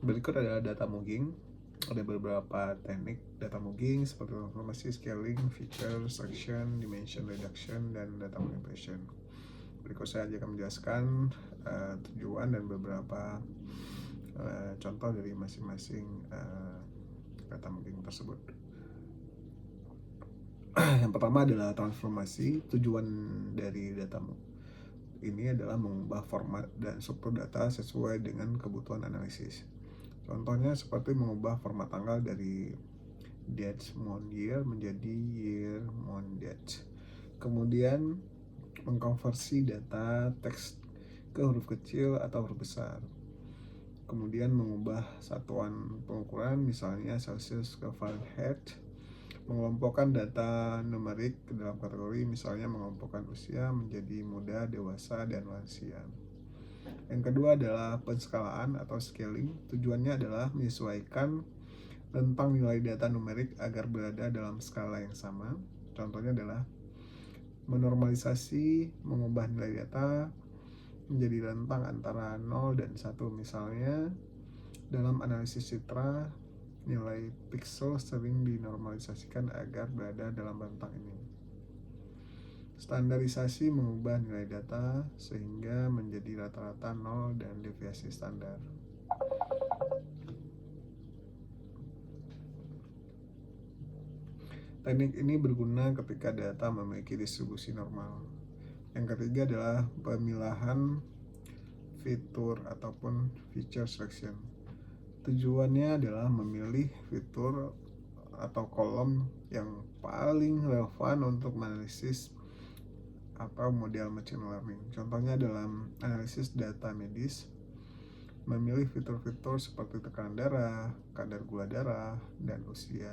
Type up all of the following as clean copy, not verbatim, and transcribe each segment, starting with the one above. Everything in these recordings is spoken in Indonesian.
Berikut adalah data mugging. Ada beberapa teknik data mugging seperti transformasi, scaling, feature, section, dimension reduction, dan data manipulation. Berikut saya akan menjelaskan tujuan dan beberapa contoh dari masing-masing data mugging tersebut. Yang pertama adalah transformasi. Tujuan dari data ini adalah mengubah format dan struktur data sesuai dengan kebutuhan analisis. Contohnya seperti mengubah format tanggal dari date month year menjadi year month date. Kemudian mengkonversi data teks ke huruf kecil atau huruf besar. Kemudian mengubah satuan pengukuran, misalnya Celsius ke Fahrenheit. Mengelompokkan data numerik ke dalam kategori, misalnya mengelompokkan usia menjadi muda, dewasa, dan lansia. Yang kedua adalah penskalaan atau scaling. Tujuannya adalah menyesuaikan rentang nilai data numerik agar berada dalam skala yang sama. Contohnya adalah menormalisasi, mengubah nilai data menjadi rentang antara 0 dan 1. Misalnya dalam analisis citra, nilai pixel sering dinormalisasikan agar berada dalam rentang ini. Standarisasi, mengubah nilai data sehingga menjadi rata-rata 0 dan deviasi standar. Teknik ini berguna ketika data memiliki distribusi normal. Yang ketiga adalah pemilahan fitur ataupun feature selection. Tujuannya adalah memilih fitur atau kolom yang paling relevan untuk menganalisis atau model machine learning. Contohnya dalam analisis data medis, memilih fitur-fitur seperti tekanan darah, kadar gula darah, dan usia,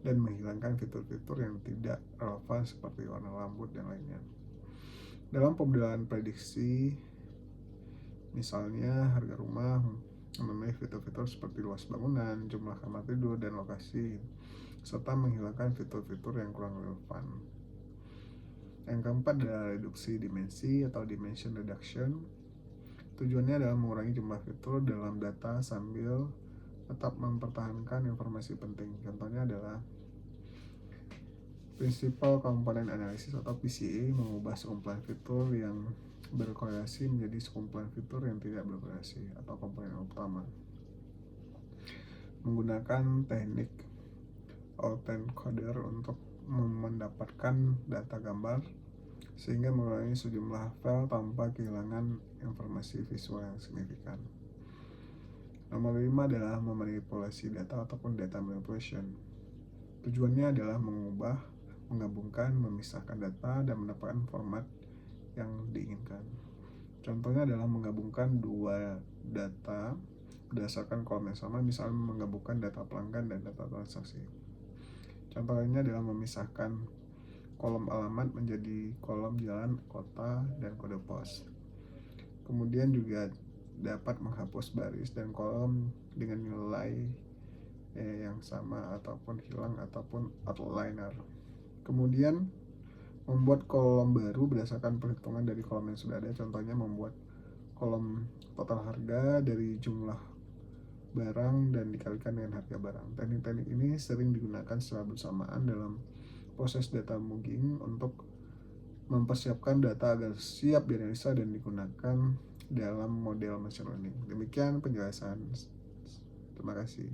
dan menghilangkan fitur-fitur yang tidak relevan seperti warna rambut dan lainnya. Dalam pemodelan prediksi, misalnya harga rumah, memilih fitur-fitur seperti luas bangunan, jumlah kamar tidur, dan lokasi, serta menghilangkan fitur-fitur yang kurang relevan. Yang keempat adalah reduksi dimensi atau dimension reduction. Tujuannya adalah mengurangi jumlah fitur dalam data sambil tetap mempertahankan informasi penting. Contohnya adalah Principal Component Analysis atau PCA, mengubah sekumpulan fitur yang berkorelasi menjadi sekumpulan fitur yang tidak berkorelasi atau komponen utama. Menggunakan teknik autoencoder untuk mendapatkan data gambar sehingga mengurangi sejumlah file tanpa kehilangan informasi visual yang signifikan. Nomor 5 adalah memanipulasi data ataupun data manipulation. Tujuannya adalah mengubah, menggabungkan, memisahkan data dan mendapatkan format yang diinginkan. Contohnya adalah menggabungkan dua data berdasarkan kolom yang sama, misalnya menggabungkan data pelanggan dan data transaksi. Contoh lainnya adalah memisahkan kolom alamat menjadi kolom jalan, kota, dan kode pos. Kemudian juga dapat menghapus baris dan kolom dengan nilai yang sama ataupun hilang ataupun outliner. Kemudian membuat kolom baru berdasarkan perhitungan dari kolom yang sudah ada. Contohnya membuat kolom total harga dari jumlah barang dan dikalikan dengan harga barang. Teknik-teknik ini sering digunakan secara bersamaan dalam proses data mugging untuk mempersiapkan data agar siap dianalisa dan digunakan dalam model machine learning. Demikian penjelasan. Terima kasih.